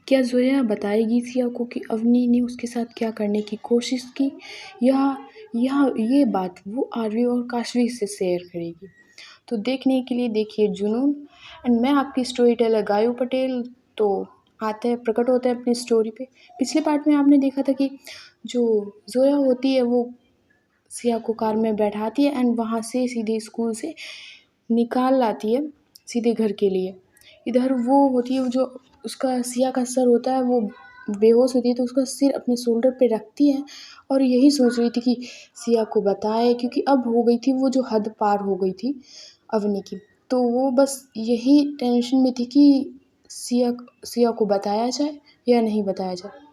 क्या ज़ोया बताएगी सिया को कि अवनी ने उसके साथ क्या करने की कोशिश की, या ये बात वो आरवी और काशवी से शेयर करेगी? तो देखने के लिए देखिए जुनून। एंड मैं आपकी स्टोरी टेलर गायू पटेल। तो आते हैं, प्रकट होते हैं अपनी स्टोरी पे। पिछले पार्ट में आपने देखा था कि जो ज़ोया होती है वो सिया को कार में बैठाती है एंड वहाँ से सीधे स्कूल से निकाल लाती है सीधे घर के लिए। इधर वो होती है, जो उसका सिया का सर होता है वो बेहोश होती है, तो उसका सिर अपने शोल्डर पे रखती है और यही सोच रही थी कि सिया को बताए, क्योंकि अब हो गई थी वो जो हद पार हो गई थी अवनी की। तो वो बस यही टेंशन में थी कि सिया सिया को बताया जाए या नहीं बताया जाए।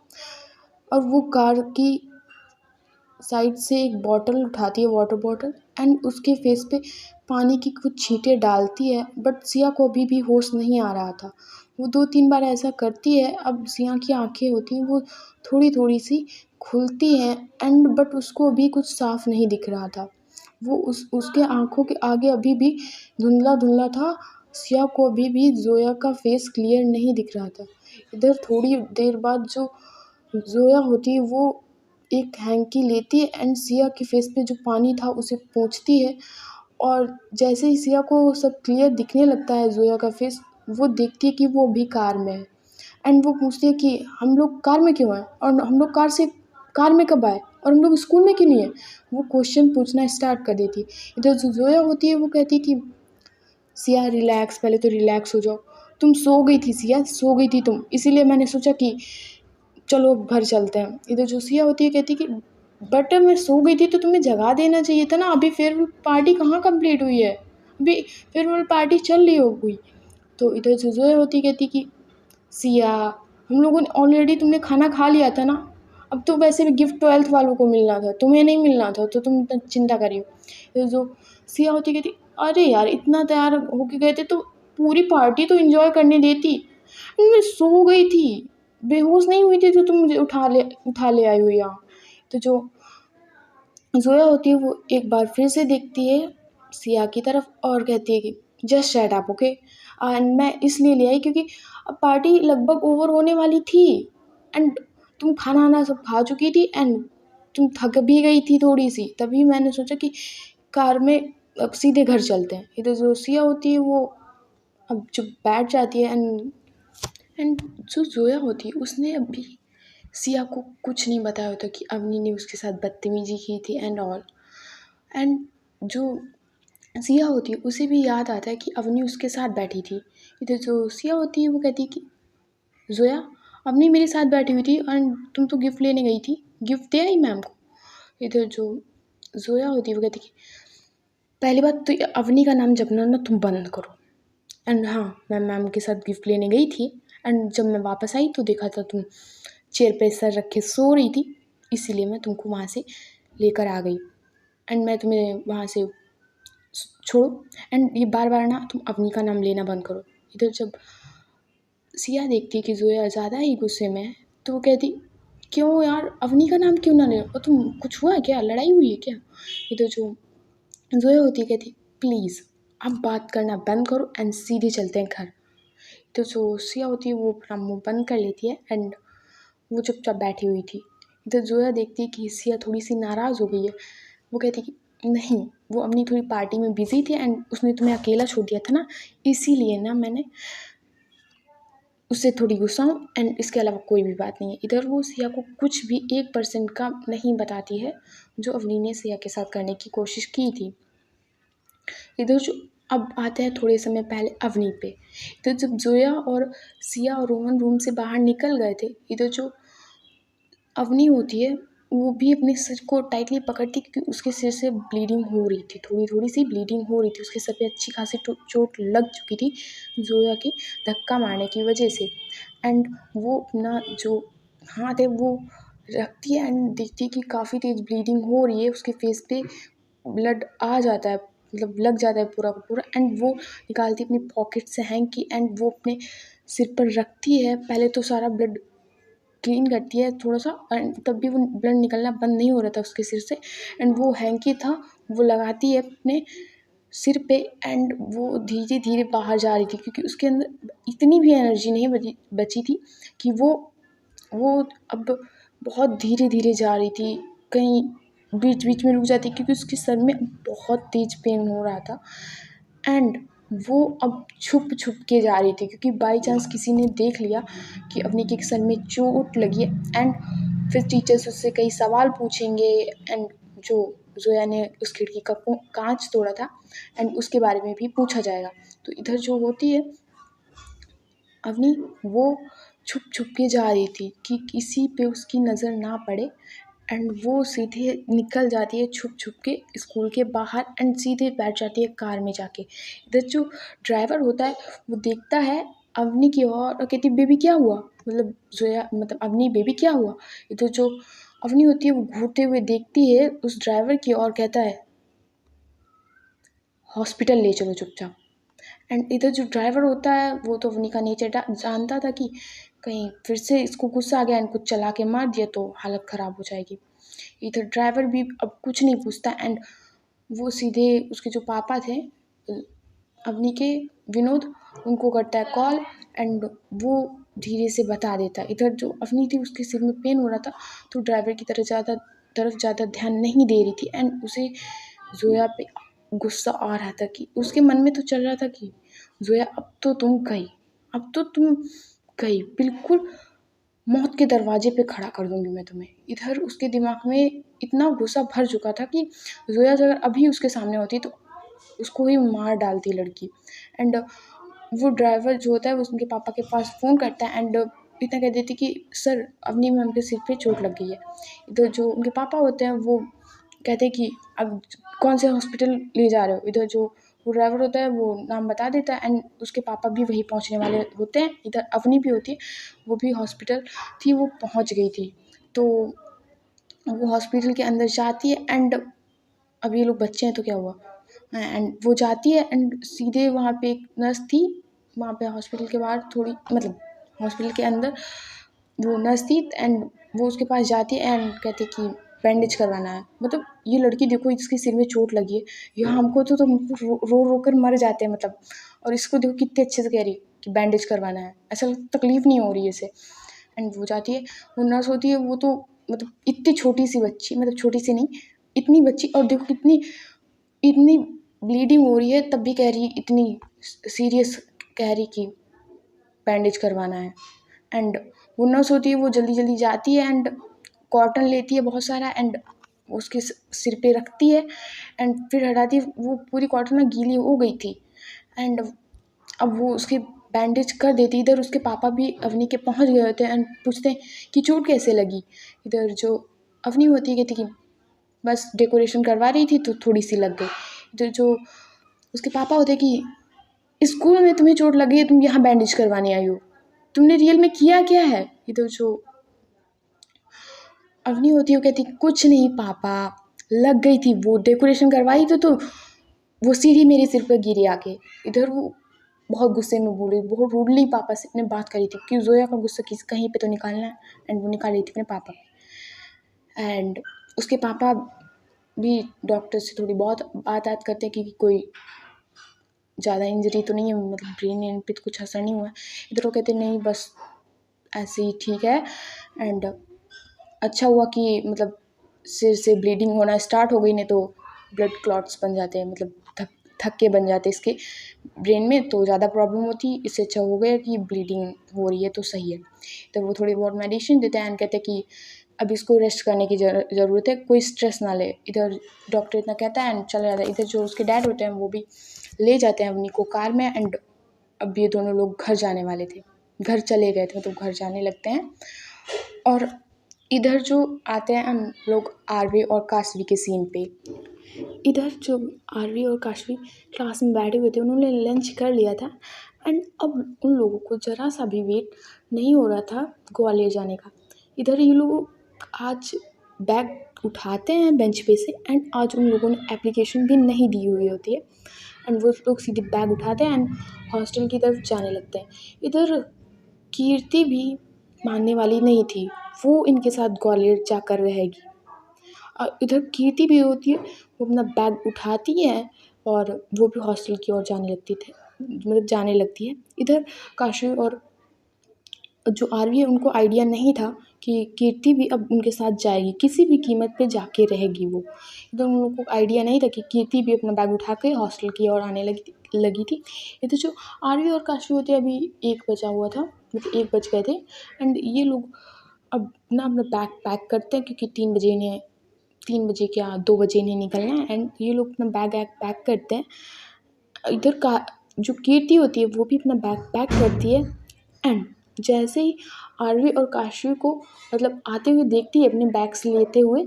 और वो कार की साइड से एक बॉटल उठाती है, वाटर बॉटल, एंड उसके फेस पे पानी की कुछ छींटे डालती है। बट सिया को अभी भी होश नहीं आ रहा था। वो 2-3 बार ऐसा करती है। अब सिया की आंखें होती हैं वो थोड़ी थोड़ी सी खुलती हैं एंड बट उसको अभी कुछ साफ नहीं दिख रहा था। वो उसके आंखों के आगे अभी भी धुंधला धुंधला था। सिया को अभी भी जोया का फेस क्लियर नहीं दिख रहा था। इधर थोड़ी देर बाद जो जोया होती है वो एक हैंकी लेती है एंड सिया के फेस पे जो पानी था उसे पोंछती है। और जैसे ही सिया को सब क्लियर दिखने लगता है जोया का फेस, वो देखती है कि वो अभी कार में है। एंड वो पूछती है कि हम लोग कार में क्यों हैं, और हम लोग कार में कब आए, और हम लोग स्कूल में क्यों नहीं है। वो क्वेश्चन पूछना स्टार्ट कर देती है। इधर जो जोया होती है वो कहती है कि सिया रिलैक्स, पहले तो रिलैक्स हो जाओ। तुम सो गई थी सिया, सो गई थी तुम, इसीलिए मैंने सोचा कि चलो अब घर चलते हैं। इधर जो सिया होती है कहती कि बट मैं सो गई थी तो तुम्हें जगा देना चाहिए था ना, अभी फेयरवेल पार्टी कहाँ कंप्लीट हुई है, अभी फेयरवेल पार्टी चल रही हो कोई। तो इधर जो जोया होती कहती कि सिया, हम लोगों ने ऑलरेडी, तुमने खाना खा लिया था ना, अब तो वैसे भी गिफ्ट 12th वालों को मिलना था, तुम्हें नहीं मिलना था, तो तुम इतना चिंता करियो। तो जो सिया होती कहती अरे यार इतना तैयार होके गए थे तो पूरी पार्टी तो एंजॉय करने देती, मैं सो गई थी, बेहोश नहीं हुई थी जो तुम मुझे उठा ले आई हो यहाँ। तो जो जोया होती है वो एक बार फिर से देखती है सिया की तरफ और कहती है कि just shut up okay. And मैं इसलिए ले आई क्योंकि अब पार्टी लगभग ओवर होने वाली थी एंड तुम खाना वाना सब खा चुकी थी एंड तुम थक भी गई थी थोड़ी सी, तभी मैंने सोचा कि कार में अब सीधे घर चलते हैं। इधर जो सिया होती है वो अब चुप बैठ जाती है एंड जो जोया होती है उसने अभी सिया को कुछ नहीं बताया होता कि अवनी ने उसके साथ बदतमीजी की थी एंड ऑल। एंड जो सिया होती है उसे भी याद आता है कि अवनी उसके साथ बैठी थी। इधर जो सिया होती है वो कहती है कि जोया, अवनी मेरे साथ बैठी हुई थी एंड तुम तो गिफ्ट लेने गई थी, गिफ्ट दे आई मैम को। इधर जो जोया होती है वो कहती है कि पहली बात तो अवनी का नाम जपना ना तुम बंद करो। एंड हाँ, मैं मैम के साथ गिफ्ट लेने गई थी एंड जब मैं वापस आई तो देखा था तुम चेयर पे सर रख के सो रही थी, इसीलिए मैं तुमको वहाँ से लेकर आ गई एंड मैं तुम्हें वहाँ से छोड़ो। एंड ये बार बार ना तुम अवनी का नाम लेना बंद करो। इधर जब सिया देखती कि जोया ज़्यादा ही गुस्से में है तो वो कहती क्यों यार, अवनी का नाम क्यों ना ले, और तुम कुछ हुआ है क्या, लड़ाई हुई है क्या। इधर जो जोया होती है कहती प्लीज़ अब बात करना बंद करो एंड सीधे चलते हैं घर। तो जो सिया होती है वो अपना मुंह बंद कर लेती है एंड वो चुपचाप बैठी हुई थी। इधर जोया देखती है कि सिया थोड़ी सी नाराज़ हो गई है। वो कहती कि नहीं, वो अपनी थोड़ी पार्टी में बिजी थी एंड उसने तुम्हें अकेला छोड़ दिया था ना, इसीलिए ना मैंने उससे थोड़ी गुस्सा हूँ एंड इसके अलावा कोई भी बात नहीं है। इधर वो सिया को कुछ भी 1% का नहीं बताती है जो अवनी ने सिया के साथ करने की कोशिश की थी। इधर जो अब आते हैं थोड़े समय पहले अवनी पे। इधर जब जोया और सिया और रोहन रूम से बाहर निकल गए थे, इधर जो अवनी होती है वो भी अपने सिर को टाइटली पकड़ती क्योंकि उसके सिर से ब्लीडिंग हो रही थी, थोड़ी थोड़ी सी ब्लीडिंग हो रही थी, उसके सर पे अच्छी खासी चोट लग चुकी थी जोया के धक्का मारने की वजह से। एंड वो अपना जो हाथ है वो रखती है एंड देखती है कि काफ़ी तेज़ ब्लीडिंग हो रही है, उसके फेस पे ब्लड आ जाता है, मतलब लग जाता है पूरा का पूरा। एंड वो निकालती है अपनी पॉकेट से हैंकी एंड वो अपने सिर पर रखती है। पहले तो सारा ब्लड क्लीन करती है थोड़ा सा एंड तब भी वो ब्लड निकलना बंद नहीं हो रहा था उसके सिर से। एंड वो हैंकी था वो लगाती है अपने सिर पे एंड वो धीरे धीरे बाहर जा रही थी, क्योंकि उसके अंदर इतनी भी एनर्जी नहीं बची थी कि वो अब बहुत धीरे धीरे जा रही थी, कहीं बीच बीच में रुक जाती, क्योंकि उसके सर में बहुत तेज पेन हो रहा था। एंड वो अब छुप छुप के जा रही थी, क्योंकि बाई चांस किसी ने देख लिया कि अवनी के सर में चोट लगी है, एंड फिर टीचर्स उससे कई सवाल पूछेंगे, एंड जो जोया ने उस खिड़की का कांच तोड़ा था एंड उसके बारे में भी पूछा जाएगा। तो इधर जो होती है अवनी, वो छुप छुप के जा रही थी कि किसी पे उसकी नज़र ना पड़े, एंड वो सीधे निकल जाती है छुप छुप के स्कूल के बाहर, एंड सीधे बैठ जाती है कार में जाके। इधर जो ड्राइवर होता है वो देखता है अवनी की ओर और कहती है, बेबी क्या हुआ, मतलब जोया मतलब अवनी, बेबी क्या हुआ। इधर जो अवनी होती है वो घूरते हुए देखती है उस ड्राइवर की ओर, कहता है हॉस्पिटल ले चलो चुपचाप। एंड इधर जो ड्राइवर होता है वो तो अवनी का नेचर जानता था कि कहीं फिर से इसको गुस्सा आ गया एंड कुछ चला के मार दिया तो हालत ख़राब हो जाएगी। इधर ड्राइवर भी अब कुछ नहीं पूछता, एंड वो सीधे उसके जो पापा थे अवनी के, विनोद, उनको करता है कॉल, एंड वो धीरे से बता देता है। इधर जो अवनी थी उसके सिर में पेन हो रहा था, तो ड्राइवर की तरफ ज़्यादा ध्यान नहीं दे रही थी, एंड उसे जोया पे गुस्सा आ रहा था कि उसके मन में तो चल रहा था कि जोया अब तो तुम गई, बिल्कुल मौत के दरवाजे पे खड़ा कर दूंगी मैं तुम्हें। इधर उसके दिमाग में इतना गुस्सा भर चुका था कि जोया अगर अभी उसके सामने होती तो उसको ही मार डालती लड़की। एंड वो ड्राइवर जो होता है वो उसके पापा के पास फ़ोन करता है, एंड इतना कह देती कि सर अवनी मैम के सिर पे चोट लग गई है। इधर जो उनके पापा होते हैं वो कहते हैं कि अब कौन से हॉस्पिटल ले जा रहे हो। इधर जो वो ड्राइवर होता है वो नाम बता देता है, एंड उसके पापा भी वहीं पहुंचने वाले होते हैं। इधर अवनी भी होती है, वो भी हॉस्पिटल थी, वो पहुंच गई थी। तो वो हॉस्पिटल के अंदर जाती है, एंड अब ये लोग बच्चे हैं तो क्या हुआ, एंड वो जाती है एंड सीधे वहाँ पे एक नर्स थी, वहाँ पे हॉस्पिटल के बाहर थोड़ी मतलब हॉस्पिटल के अंदर वो नर्स थी, एंड वो उसके पास जाती है एंड कहती कि बैंडेज करवाना है। मतलब ये लड़की देखो इसके सिर में चोट लगी है, यहाँ हमको तो रो रो कर मर जाते हैं मतलब, और इसको देखो कितने अच्छे से कह रही है कि बैंडेज करवाना है, ऐसा तकलीफ़ नहीं हो रही है इसे। एंड वो जाती है, वो नर्स होती है, वो तो मतलब इतनी छोटी सी बच्ची, मतलब छोटी सी नहीं, इतनी बच्ची, और देखो कितनी इतनी ब्लीडिंग हो रही है तब भी कह रही है, इतनी सीरियस कह रही कि बैंडेज करवाना है। एंड वो नर्स होती है वो जल्दी जल्दी जाती है एंड कॉटन लेती है बहुत सारा, एंड उसके सिर पे रखती है एंड फिर हटाती है। वो पूरी कॉटन ना गीली हो गई थी, एंड अब वो उसके बैंडेज कर देती। इधर उसके पापा भी अवनी के पहुंच गए होते हैं एंड पूछते हैं कि चोट कैसे लगी। इधर जो अवनी होती है कहती कि बस डेकोरेशन करवा रही थी तो थोड़ी सी लग गई। इधर जो उसके पापा होते कि स्कूल में तुम्हें चोट लगी है, तुम यहाँ बैंडेज करवाने आई हो, तुमने रियल में किया क्या है। इधर जो अवनी होती है वो कहती कुछ नहीं पापा, लग गई थी, वो डेकोरेशन करवाई तो वो सीढ़ी मेरे सिर पर गिरी आके। इधर वो बहुत गुस्से में बोली, बहुत रूडली पापा से अपने बात करी थी कि जोया का गुस्सा किस कहीं पे तो निकालना है, एंड वो निकाल रही थी अपने पापा पे। एंड उसके पापा भी डॉक्टर से थोड़ी बहुत बात करते हैं कि कोई ज़्यादा इंजरी तो नहीं है, मतलब ब्रेन पे तो कुछ असर नहीं हुआ है। इधर वो कहते नहीं बस ऐसे ही ठीक है, एंड अच्छा हुआ कि मतलब सिर से ब्लीडिंग होना स्टार्ट हो गई, नहीं तो ब्लड क्लॉट्स बन जाते हैं, मतलब थक्के बन जाते इसके ब्रेन में तो ज़्यादा प्रॉब्लम होती। इससे अच्छा हो गया कि ब्लीडिंग हो रही है तो सही है। तो वो थोड़ी बहुत मेडिसिन देते हैं एंड कहते हैं कि अब इसको रेस्ट करने की ज़रूरत है, कोई स्ट्रेस ना ले। इधर डॉक्टर इतना कहता है एंड चला जाता है। इधर जो उसके डैड होते हैं वो भी ले जाते हैं अवनी को कार में, एंड अब ये दोनों लोग घर जाने वाले थे, घर चले गए थे, मतलब घर जाने लगते हैं। और इधर जो आते हैं हम लोग आरवी और काशवी के सीन पे। इधर जो आरवी और काशवी क्लास में बैठे हुए थे, उन्होंने लंच कर लिया था, एंड अब उन लोगों को ज़रा सा भी वेट नहीं हो रहा था ग्वालियर जाने का। इधर ये लोग आज बैग उठाते हैं बेंच पे से, एंड आज उन लोगों ने एप्लीकेशन भी नहीं दी हुई होती है, एंड वो लोग सीधे बैग उठाते हैं एंड हॉस्टल की तरफ जाने लगते हैं। इधर कीर्ति भी मानने वाली नहीं थी, वो इनके साथ ग्वालियर जाकर रहेगी। और इधर कीर्ति भी होती है, वो अपना बैग उठाती है और वो भी हॉस्टल की ओर जाने लगती है। इधर काशवी और जो आरवी है उनको आइडिया नहीं था कि कीर्ति भी अब उनके साथ जाएगी, किसी भी कीमत पे जाके रहेगी वो। इधर उन लोगों को आइडिया नहीं था कि कीर्ति भी अपना बैग उठा के हॉस्टल की ओर आने लगी थी। इधर जो आरवी और काशवी होते अभी 1 बजा हुआ था, मतलब 1 बज गए थे एंड ये लोग अब ना अपना बैग पैक करते हैं क्योंकि 3 बजे क्या 2 बजे इन्हें निकलना है एंड ये लोग अपना बैग वैग पैक करते हैं। इधर का जो कीर्ति होती है वो भी अपना बैग पैक करती है एंड जैसे ही आरवी और काशवी को मतलब आते हुए देखती है अपने बैग्स लेते हुए,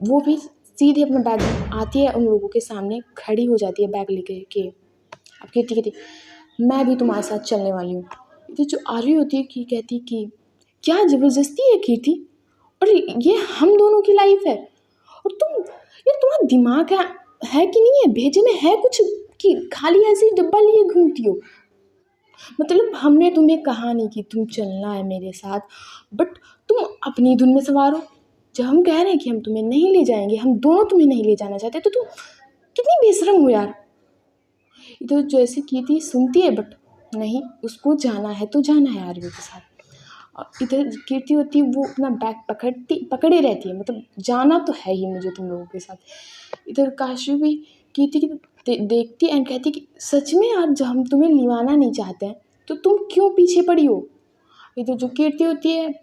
वो भी सीधे अपना बैग आती है उन लोगों के सामने खड़ी हो जाती है बैग लेके के। अब कीर्ति कहती मैं भी तुम्हारे साथ चलने वाली हूँ। तो जो आरवी होती है कि कहती कि क्या ज़बरदस्ती है कीर्ति, और ये हम दोनों की लाइफ है और तुम्हारा दिमाग है कि नहीं है, भेजे में है कुछ कि खाली ऐसे ही डब्बा लिए घूमती हो। मतलब हमने तुम्हें कहा नहीं कि तुम चलना है मेरे साथ, बट तुम अपनी धुन में सवार हो। जब हम कह रहे हैं कि हम तुम्हें नहीं ले जाएंगे, हम दोनों तुम्हें नहीं ले जाना चाहते, तो तुम कितनी बेशरम हो यार। इधर जैसे कीर्ति सुनती है बट नहीं, उसको जाना है तो जाना है आरवी के साथ। और इधर कीर्ति होती है वो अपना बैग पकड़े रहती है, मतलब जाना तो है ही मुझे तुम लोगों के साथ। इधर काशवी भी कीर्ति की देखती एंड कहती कि सच में यार, जब हम तुम्हें निभाना नहीं चाहते हैं तो तुम क्यों पीछे पड़ी हो। इधर जो कीर्ति होती है,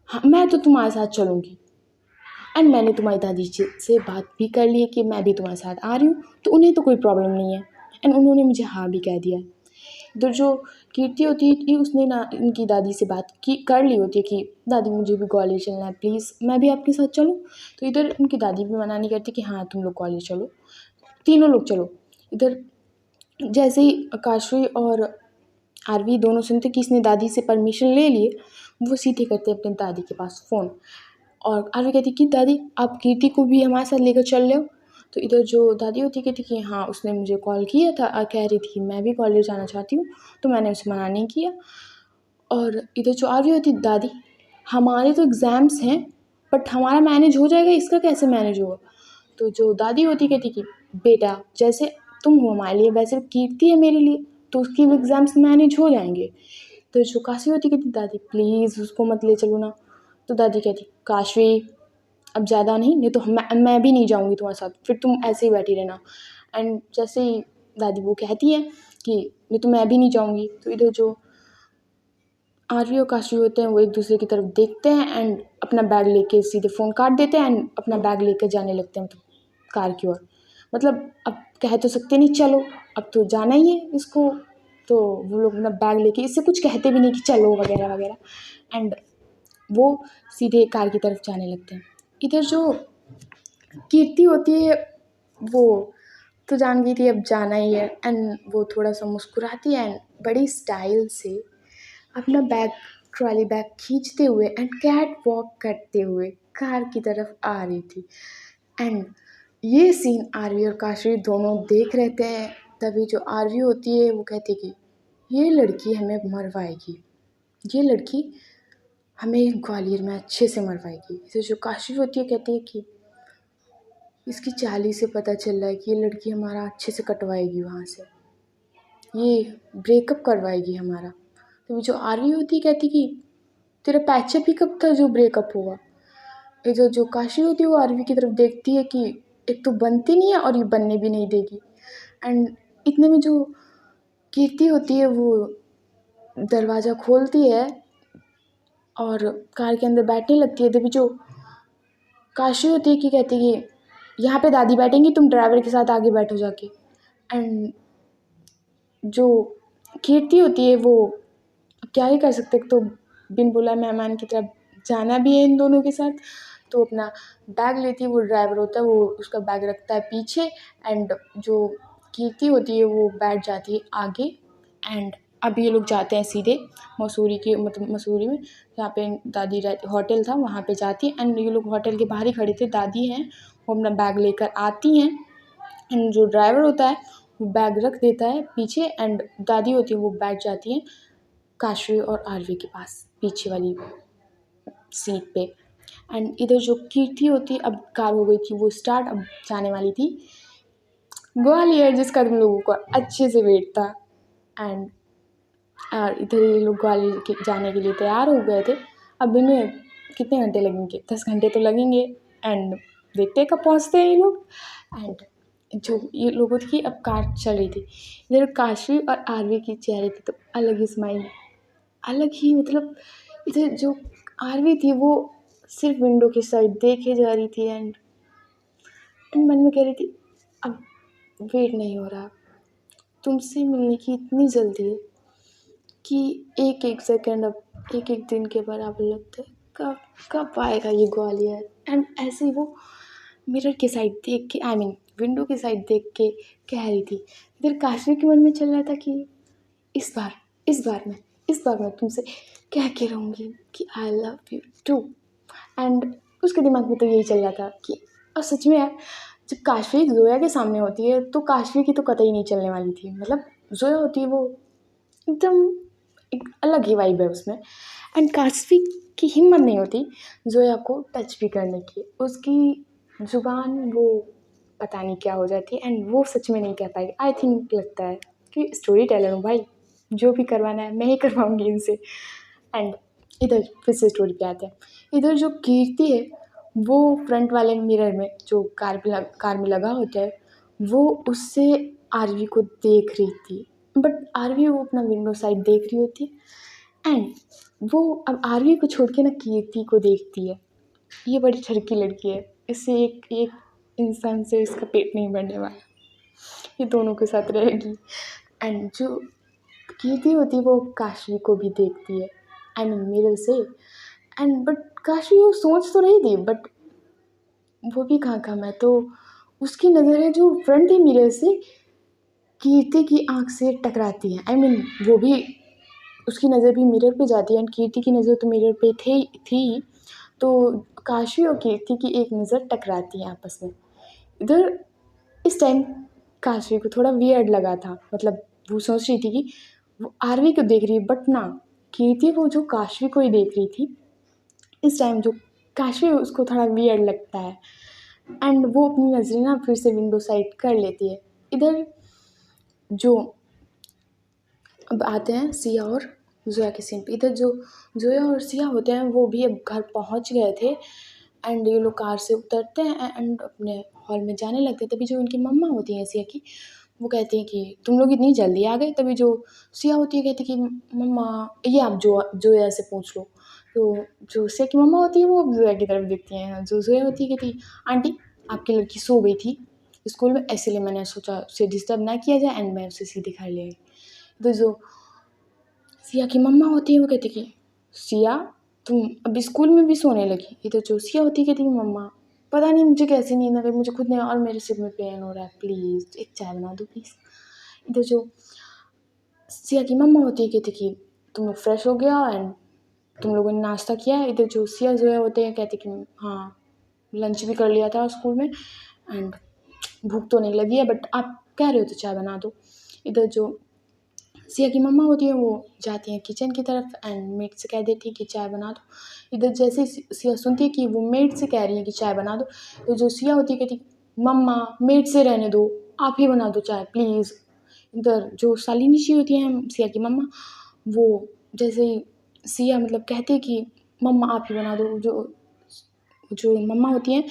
हाँ मैं तो तुम्हारे साथ चलूँगी एंड मैंने तुम्हारी दादी से बात भी कर ली है कि मैं भी तुम्हारे साथ आ रही हूँ, तो उन्हें तो कोई प्रॉब्लम नहीं है एंड उन्होंने मुझे हाँ भी कह दिया। इधर जो कीर्ति होती है कि उसने ना इनकी दादी से बात की कर ली होती है कि दादी मुझे भी कॉलेज चलना है, प्लीज़ मैं भी आपके साथ चलूँ। तो इधर उनकी दादी भी मना नहीं करती कि हाँ तुम लोग कॉलेज चलो, तीनों लोग चलो। इधर जैसे ही काशवी और आरवी दोनों सुनते कि इसने दादी से परमिशन ले लिए, वो सीधे करते अपने दादी के पास फ़ोन और आरवी कहती कि दादी आप कीर्ति को भी हमारे साथ लेकर चल रहे हो। तो इधर जो दादी होती कहती कि हाँ उसने मुझे कॉल किया था और कह रही थी कि मैं भी कॉलेज जाना चाहती हूँ, तो मैंने उसे मना नहीं किया। और इधर जो आरवी होती दादी, हमारे तो एग्ज़ाम्स हैं बट हमारा मैनेज हो जाएगा, इसका कैसे मैनेज होगा। तो जो दादी होती कहती कि बेटा जैसे तुम हो हमारे लिए वैसे कीर्ति है मेरे लिए, तो उसकी भी एग्ज़ाम्स मैनेज हो जाएंगे। तो जो काशवी होती कहती दादी प्लीज़ उसको मत ले चलो ना। तो दादी कहती काशवी अब ज़्यादा नहीं तो मैं भी नहीं जाऊँगी तुम्हारे साथ, फिर तुम ऐसे ही बैठी रहना। एंड जैसे ही दादी वो कहती है कि नहीं तो मैं भी नहीं जाऊँगी, तो इधर जो आरवी और काशवी होते हैं वो एक दूसरे की तरफ देखते हैं एंड अपना बैग लेके सीधे फ़ोन काट देते हैं एंड अपना बैग लेकर जाने लगते हैं, मतलब कार की ओर। मतलब अब कह तो सकते नहीं चलो, अब तो जाना ही है इसको। तो वो लोग अपना बैग लेके, इससे कुछ कहते भी नहीं कि चलो वगैरह वगैरह, एंड वो सीधे कार की तरफ जाने लगते हैं। इधर जो कीर्ति होती है वो तो जान गई थी अब जाना ही है एंड वो थोड़ा सा मुस्कुराती है एंड बड़ी स्टाइल से अपना बैग, ट्रॉली बैग खींचते हुए एंड कैट वॉक करते हुए कार की तरफ आ रही थी। एंड ये सीन आरवी और काशवी दोनों देख रहते हैं। तभी जो आरवी होती है वो कहती है कि ये लड़की हमें मरवाएगी, ये लड़की हमें ग्वालियर में अच्छे से मरवाएगी। तो जो काशवी होती है कहती है कि इसकी चाली से पता चल रहा है कि ये लड़की हमारा अच्छे से कटवाएगी, वहाँ से ये ब्रेकअप करवाएगी हमारा। तो जो आरवी होती कहती कि तेरा पैचअप ही कब था जो ब्रेकअप हुआ। इधर जो काशी होती है वो आरवी की तरफ देखती है कि एक तो बनती नहीं है और ये बनने भी नहीं देगी। एंड इतने में जो कीर्ति होती है वो दरवाज़ा खोलती है और कार के अंदर बैठने लगती है। तभी जो काशी होती है कि कहती है कि यहाँ पे दादी बैठेंगी, तुम ड्राइवर के साथ आगे बैठो जाके। एंड जो कीर्ति होती है वो क्या ही कर सकते, तो बिन बुलाए मेहमान की तरफ जाना भी है इन दोनों के साथ। तो अपना बैग लेती है, वो ड्राइवर होता है वो उसका बैग रखता है पीछे एंड जो कीर्ति होती है वो बैठ जाती है आगे। एंड अब ये लोग जाते हैं सीधे मसूरी के, मतलब मसूरी में जहाँ पे दादी रहती, होटल था वहाँ पे जाती है। एंड ये लोग होटल के बाहर ही खड़े थे, दादी हैं वो अपना बैग लेकर आती हैं एंड जो ड्राइवर होता है वो बैग रख देता है पीछे एंड दादी होती है वो बैठ जाती है काशवी और आरवी के पास पीछे वाली सीट पे। एंड इधर जो कीर्ति होती अब कार हो गई थी वो स्टार्ट, अब जाने वाली थी ग्वालियर जिसका तुम लोगों को अच्छे से वेट था। एंड और इधर ये लोग ग्वालियर जाने के लिए तैयार हो गए थे। अब इन्हें कितने घंटे लगेंगे, 10 घंटे तो लगेंगे। एंड देखते हैं कब पहुँचते हैं ये लोग। एंड जो ये लोगों की अब कार चल रही थी, इधर काशवी और आरवी की चेहरे पे तो अलग ही स्माइल, अलग ही मतलब इधर जो आरवी थी वो सिर्फ विंडो के साइड देखे जा रही थी। एंड मन में कह रही थी अब वेट नहीं हो रहा, तुमसे मिलने की इतनी जल्दी है कि एक एक सेकंड अब एक एक दिन के बराबर लगता है। कब कब आएगा ये ग्वालियर। एंड ऐसे ही वो मिरर की साइड देख के, आई मीन विंडो की साइड देख के कह रही थी। इधर काशवी के मन में चल रहा था कि इस बार इस बार मैं तुमसे कह के रहूँगी कि I love you too. And उसके दिमाग में तो यही चल रहा था कि और सच में यार, जब काशवी जोया के सामने होती है तो काशवी की तो कतई नहीं चलने वाली थी। मतलब जोया होती है वो एकदम एक अलग ही वाइब है उसमें। एंड काशवी की हिम्मत नहीं होती जोया को टच भी करने की। उसकी जुबान वो पता नहीं क्या हो जाती है एंड वो सच में नहीं कह पाएगी। आई थिंक लगता है कि स्टोरी टेलर हूँ भाई, जो भी करवाना है मैं ही करवाऊँगी इनसे। एंड इधर फिर से स्टोरी पे आते हैं। इधर जो कीर्ति है वो फ्रंट वाले मिरर में जो कार में लगा होता है वो उससे आरवी को देख रही थी। बट आरवी वो अपना विंडो साइड देख रही होती है। एंड वो अब आरवी को छोड़ के ना कीर्ति को देखती है। ये बड़ी ठरकी लड़की है, इससे एक एक इंसान से इसका पेट नहीं भरने वाला, ये दोनों के साथ रहेगी। एंड जो कीर्ति होती है वो काशवी को भी देखती है, आई मीन मिरर से। एंड बट काशवी वो सोच तो रही थी बट वो भी कहाँ मैं तो उसकी नज़र है जो फ्रंट है मिरर से कीर्ति की आंख से टकराती है। आई मीन वो भी उसकी नज़र भी मिरर पे जाती है एंड कीर्ति की नज़र तो मिरर पे थी। तो काशवी और कीर्ति की एक नज़र टकराती है आपस में। इधर इस टाइम काशवी को थोड़ा वियर्ड लगा था। मतलब वो सोच रही थी कि वो आरवी को देख रही है बट ना, कीर्ति वो जो काशवी को ही देख रही थी। इस टाइम जो काशवी उसको थोड़ा वियर्ड लगता है एंड वो अपनी नज़रें ना फिर से विंडो साइड कर लेती है। इधर जो अब आते हैं सिया और जोया के सीन पे। इधर जो जोया और सिया होते हैं वो भी अब घर पहुंच गए थे। एंड ये लोग कार से उतरते हैं एंड अपने हॉल में जाने लगते हैं। तभी जो उनकी मम्मा होती हैं सिया की, वो कहती हैं कि तुम लोग इतनी जल्दी आ गए। तभी जो सिया होती है कहती कि मम्मा ये आप जोया से पूछ लो। तो जो सिया की मम्मा होती है वो जोया की तरफ देखती हैं। जो जोया होती है कहती आंटी आपकी लड़की सो गई थी स्कूल में, इसलिए मैंने सोचा उसे डिस्टर्ब ना किया जाए एंड मैं उसे सीधे घर ले आई। तो जो सिया की मम्मा होती है वो कहती कि सिया तुम अब स्कूल में भी सोने लगी। इधर जो सिया होती है कहती कि मम्मा पता नहीं मुझे कैसे नींद आ गई, मुझे खुद नहीं और मेरे सिर में पेन हो रहा है, प्लीज़ एक चाय बना दो प्लीज़। इधर जो सिया की मम्मा होती है कहती कि तुम लोग फ्रेश हो गया एंड तुम लोगों ने नाश्ता किया है। इधर जो सिया जोया होते हैं कहते कि हाँ लंच भी कर लिया था स्कूल में एंड भूख तो नहीं लगी है बट आप कह रहे हो तो चाय बना दो। इधर जो सिया की मम्मा होती है वो जाती हैं किचन की तरफ एंड मेड से कह देती है कि चाय बना दो। इधर जैसे ही सिया सुनती है कि वो मेड से कह रही है कि चाय बना दो, तो जो सिया होती है कहती मम्मा मेड से रहने दो, आप ही बना दो चाय प्लीज़। इधर जो शालिनी जी होती हैं सिया की मम्मा, वो जैसे ही सिया मतलब कहती है कि मम्मा आप ही बना दो, जो जो मम्मा होती हैं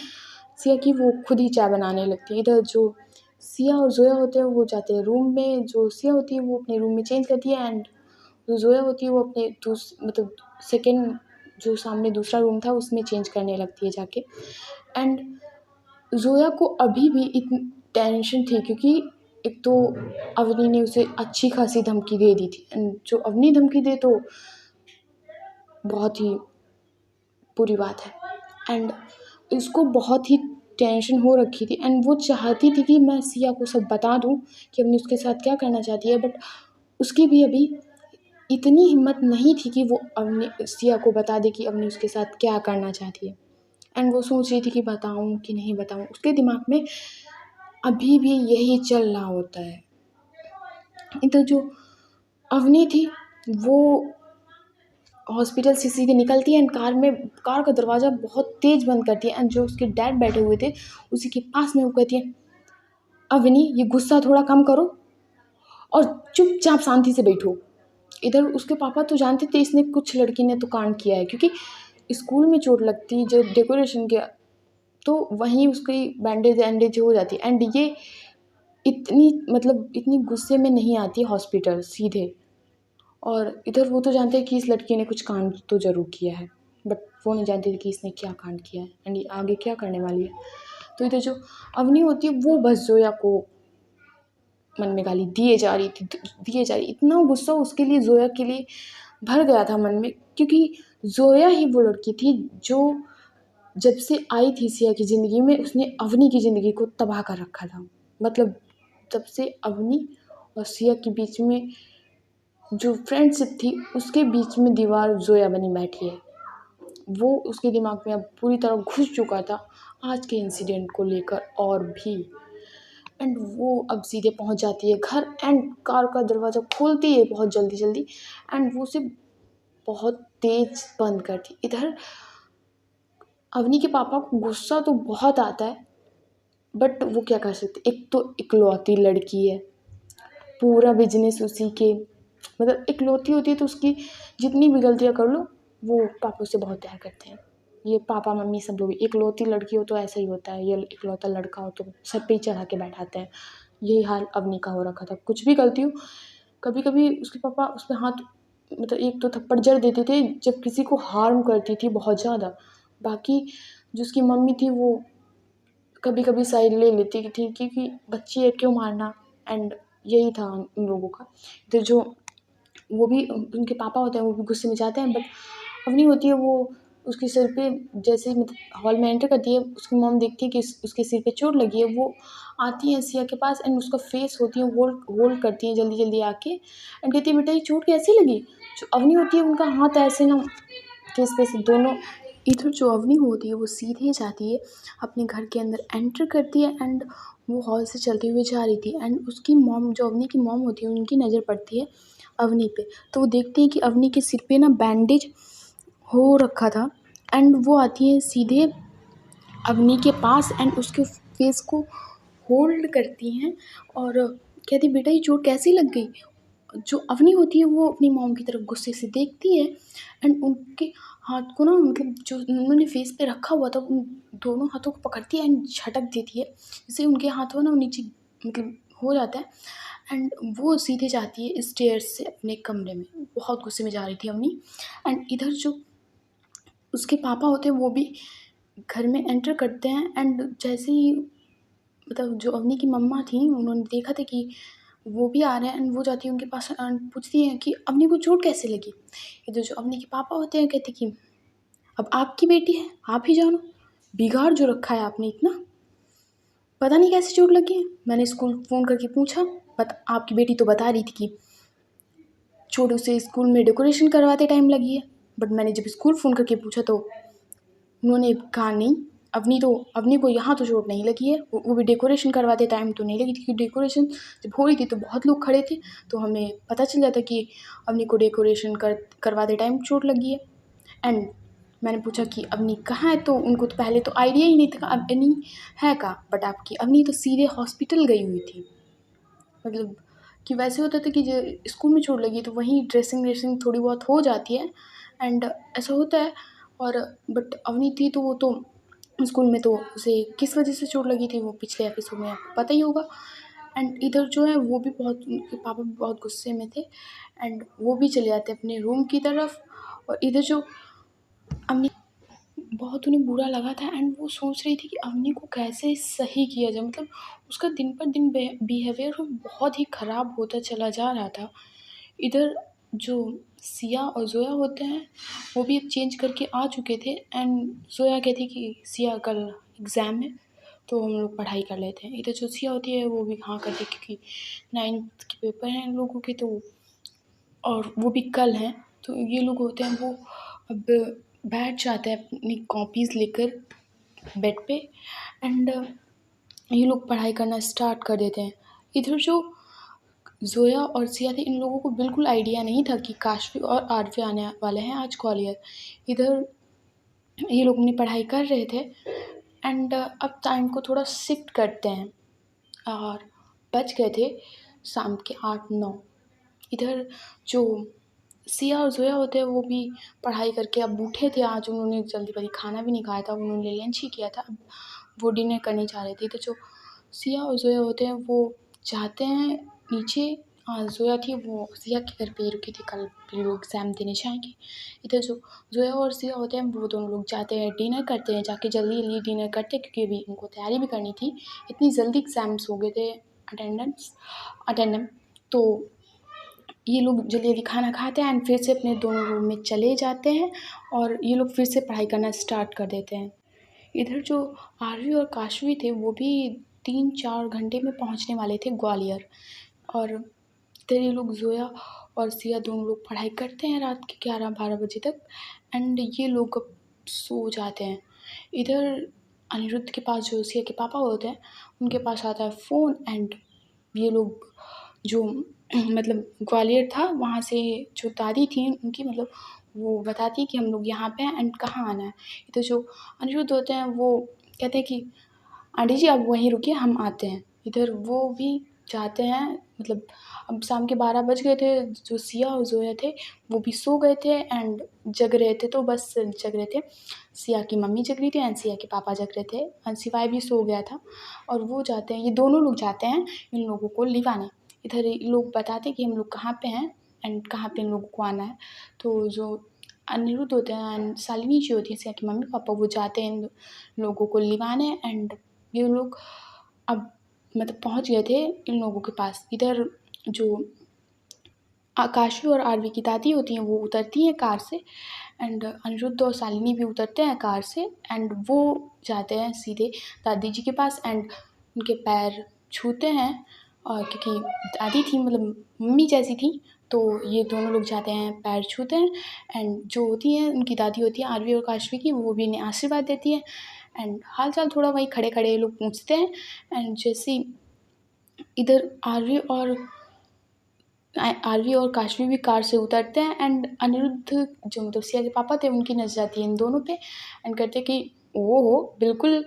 सिया की वो खुद ही चाय बनाने लगती है। इधर जो सिया और जोया होते हैं वो जाते हैं रूम में। जो सिया होती है वो अपने रूम में चेंज करती है एंड जो जोया होती है वो अपने मतलब सेकेंड जो सामने दूसरा रूम था उसमें चेंज करने लगती है जाके। एंड जोया को अभी भी इतनी टेंशन थी क्योंकि एक तो अवनी ने उसे अच्छी खासी धमकी दे दी थी एंड जो अवनी धमकी दे तो बहुत ही बुरी बात है। एंड उसको बहुत ही टेंशन हो रखी थी एंड वो चाहती थी कि मैं सिया को सब बता दूं कि अवनी उसके साथ क्या करना चाहती है। बट उसकी भी अभी इतनी हिम्मत नहीं थी कि वो अवनी सिया को बता दे कि अवनी उसके साथ क्या करना चाहती है। एंड वो सोच रही थी कि बताऊं कि नहीं बताऊं। उसके दिमाग में अभी भी यही चल रहा होता है। इधर जो अवनी थी वो हॉस्पिटल से सीधे निकलती है एंड कार का दरवाज़ा बहुत तेज़ बंद करती है एंड जो उसके डैड बैठे हुए थे उसी के पास में वो कहती है अवनी ये गुस्सा थोड़ा कम करो और चुपचाप शांति से बैठो। इधर उसके पापा तो जानते थे इसने कुछ लड़की ने तो कांड किया है, क्योंकि स्कूल में चोट लगती जब डेकोरेशन किया तो वहीं उसकी बैंडेज वैंडेज हो जाती, एंड ये इतनी गुस्से में नहीं आती हॉस्पिटल सीधे। और इधर वो तो जानते हैं कि इस लड़की ने कुछ कांड तो ज़रूर किया है, बट वो नहीं जानती थी कि इसने क्या कांड किया है एंड ये आगे क्या करने वाली है। तो इधर जो अवनी होती है वो बस जोया को मन में गाली दिए जा रही थी, दिए जा रही। इतना गुस्सा उसके लिए, जोया के लिए भर गया था मन में, क्योंकि जोया ही वो लड़की थी जो जब से आई थी सिया की ज़िंदगी में उसने अवनी की ज़िंदगी को तबाह कर रखा था। मतलब तब से अवनी और सिया के बीच में जो फ्रेंडशिप थी उसके बीच में दीवार जोया बनी बैठी है। वो उसके दिमाग में अब पूरी तरह घुस चुका था आज के इंसिडेंट को लेकर और भी। एंड वो अब सीधे पहुंच जाती है घर एंड कार का दरवाज़ा खोलती है बहुत जल्दी जल्दी, एंड वो उसे बहुत तेज बंद करती। इधर अवनी के पापा को गुस्सा तो बहुत आता है, बट वो क्या कर सकते, एक तो इकलौती लड़की है, पूरा बिजनेस उसी के, मतलब इकलौती होती है तो उसकी जितनी भी गलतियाँ कर लो वो पापा से बहुत प्यार करते हैं। ये पापा मम्मी सब लोग, इकलौती लड़की हो तो ऐसा ही होता है, ये इकलौता लड़का हो तो सर पे ही चढ़ा के बैठाते हैं। यही हाल अवनी का हो रखा था। कुछ भी गलती हो, कभी कभी उसके पापा उस पर हाथ, मतलब एक तो थप्पड़ जड़ देते थे जब किसी को हार्म करती थी बहुत ज़्यादा। बाकी जो उसकी मम्मी थी वो कभी कभी साइड ले लेती थी क्योंकि बच्ची है क्यों मारना, एंड यही था उन लोगों का। तो जो वो भी उनके पापा होते हैं वो भी गुस्से में जाते हैं, बट अवनी होती है वो उसके सिर पे जैसे ही मतलब हॉल में एंटर करती है उसकी मॉम देखती है कि उसके सिर पे चोट लगी है, वो आती है सिया के पास एंड उसका फेस होती है होल्ड होल्ड करती है जल्दी जल्दी आके, एंड कहती है बेटा ये चोट कैसी लगी। जो अवनी होती है उनका हाथ ऐसे ना फेस पे से दोनों। इधर जो अवनी होती है वो सीधे जाती है अपने घर के अंदर एंटर करती है, एंड वो हॉल से चलते हुए जा रही थी, एंड उसकी मॉम जो अवनी की मॉम होती है उनकी नज़र पड़ती है अवनी पे। तो वो देखती हैं कि अवनी के सिर पे ना बैंडेज हो रखा था, एंड वो आती है सीधे अवनी के पास एंड उसके फेस को होल्ड करती हैं और कहती बेटा ये चोट कैसी लग गई। जो अवनी होती है वो अपनी मॉम की तरफ गुस्से से देखती है एंड उनके हाथ को ना, मतलब जो उन्होंने फेस पे रखा हुआ था उन दोनों हाथों को पकड़ती है एंड झटक देती है, जिससे उनके हाथों ना नीचे मतलब हो जाता है, एंड वो सीधे जाती है स्टेयर्स से अपने कमरे में। बहुत गुस्से में जा रही थी अवनी। एंड इधर जो उसके पापा होते हैं वो भी घर में एंटर करते हैं, एंड जैसे ही मतलब जो अवनी की मम्मा थी उन्होंने देखा था कि वो भी आ रहे हैं, एंड वो जाती है उनके पास एंड पूछती है कि अवनी को चोट कैसे लगी। इधर जो अवनी के पापा होते हैं कहते कि अब आपकी बेटी है आप ही जानो, बिगाड़ जो रखा है आपने इतना, पता नहीं कैसे चोट लगी है। मैंने स्कूल फ़ोन करके पूछा, बट आपकी बेटी तो बता रही थी कि चोट उसे स्कूल में डेकोरेशन करवाते टाइम लगी है, बट मैंने जब स्कूल फ़ोन करके पूछा तो उन्होंने कहा नहीं, अवनी को यहाँ तो चोट नहीं लगी है, वो भी डेकोरेशन करवाते टाइम तो नहीं लगी थी, क्योंकि डेकोरेशन जब हो रही थी तो बहुत लोग खड़े थे, तो हमें पता चल जाता कि अवनी को डेकोरेशन करवाते टाइम चोट लगी है। एंड मैंने पूछा कि अवनी कहाँ है, तो उनको तो पहले तो आइडिया ही नहीं था अवनी है कहाँ, बट आपकी अवनी तो सीधे हॉस्पिटल गई हुई थी। मतलब कि वैसे होता था कि जो स्कूल में चोट लगी तो वहीं ड्रेसिंग व्रेसिंग थोड़ी बहुत हो जाती है, एंड ऐसा होता है। और बट अवनी थी तो वो तो स्कूल में तो उसे किस वजह से चोट लगी थी वो पिछले एपिसोड में आपको पता ही होगा। एंड इधर जो है वो भी बहुत, उनके पापा भी बहुत गुस्से में थे, एंड वो भी चले जाते अपने रूम की तरफ। और इधर जो अवनी, बहुत उन्हें बुरा लगा था एंड वो सोच रही थी कि अवनी को कैसे सही किया जाए। मतलब उसका दिन पर दिन बिहेवियर बहुत ही ख़राब होता चला जा रहा था। इधर जो सिया और जोया होते हैं वो भी अब चेंज करके आ चुके थे, एंड जोया कहती कि सिया कल एग्ज़ाम है तो हम लोग पढ़ाई कर लेते हैं। इधर जो सिया होती है वो भी हाँ करती क्योंकि 9th के पेपर हैं इन लोगों के, तो और वो भी कल हैं। तो ये लोग होते हैं वो अब बैठ जाते हैं अपनी कॉपीज़ लेकर बेड पे, एंड ये लोग पढ़ाई करना स्टार्ट कर देते हैं। इधर जो जोया और सिया थे इन लोगों को बिल्कुल आइडिया नहीं था कि काशवी और आरवी आने वाले हैं आज कॉलेज। इधर ये लोग अपनी पढ़ाई कर रहे थे, एंड अब टाइम को थोड़ा शिफ्ट करते हैं और बज गए थे शाम के 8-9। इधर जो सिया और ज़ोया होते हैं वो भी पढ़ाई करके अब उठे थे। आज उन्होंने जल्दी खाना भी नहीं खाया था, उन्होंने लंच ही किया था। अब वो डिनर करने जा रहे थे। तो जो सिया और ज़ोया होते हैं वो जाते हैं नीचे। ज़ोया थी वो सिया के घर पे ही रुकी थी, कल फिर लोग एग्ज़ाम देने जाएँगे। इधर जो ज़ोया और सिया होते हैं वो दोनों लोग जाते हैं, डिनर करते हैं, जाके जल्दी-जल्दी डिनर करते हैं क्योंकि अभी उनको तैयारी भी करनी थी। इतनी जल्दी एग्ज़ाम्स हो गए थे अटेंडेंस तो ये लोग जल्दी-जल्दी खाना खाते हैं एंड फिर से अपने दोनों रूम में चले जाते हैं और ये लोग फिर से पढ़ाई करना स्टार्ट कर देते हैं। इधर जो आरवी और काशवी थे वो भी 3-4 घंटे में पहुँचने वाले थे ग्वालियर। और इधर ये लोग ज़ोया और सिया दोनों लोग पढ़ाई करते हैं रात के 11-12 बजे तक एंड ये लोग अब सो जाते हैं। इधर अनिरुद्ध के पास जो सिया के पापा होते हैं उनके पास आता है फ़ोन एंड ये लोग जो मतलब ग्वालियर था वहाँ से जो दादी थी उनकी मतलब वो बताती है कि हम लोग यहाँ पे हैं एंड कहाँ आना है। इधर जो अनिरुद्ध होते हैं वो कहते हैं कि आंटी जी आप वहीं रुकिए हम आते हैं। इधर वो भी जाते हैं मतलब अब शाम के 12 बज गए थे। जो सिया और ज़ोया थे वो भी सो गए थे एंड जग रहे थे तो बस जग रहे थे। सिया की मम्मी जग रही थी एंड सिया के पापा जग रहे थे एंड सिवाय भी सो गया था। और वो जाते हैं, ये दोनों लोग जाते हैं इन लोगों को लिवाने। इधर ये लोग बताते हैं कि हम लोग कहाँ पे हैं एंड कहाँ पे इन लोगों को आना है। तो जो अनिरुद्ध होते हैं एंड शालिनी जी होती है सिया की मम्मी पापा वो जाते हैं इन लोगों को लिवाने एंड ये लोग अब मतलब पहुँच गए थे इन लोगों के पास। इधर जो काशवी और आरवी की दादी होती हैं वो उतरती हैं कार से एंड अनिरुद्ध और शालिनी भी उतरते हैं कार से एंड वो जाते हैं सीधे दादी जी के पास एंड उनके पैर छूते हैं। और क्योंकि दादी थी मतलब मम्मी जैसी थी तो ये दोनों लोग जाते हैं पैर छूते हैं एंड जो होती हैं उनकी दादी होती है आरवी और काशवी की वो भी इन्हें आशीर्वाद देती है एंड हाल चाल थोड़ा वहीं खड़े खड़े ये लोग पूछते हैं। एंड जैसे ही इधर आरवी और काशवी भी कार से उतरते हैं एंड अनिरुद्ध जो मतलब सिया के पापा थे उनकी नज़र जाती है इन दोनों पे एंड कहते हैं कि ओहो बिल्कुल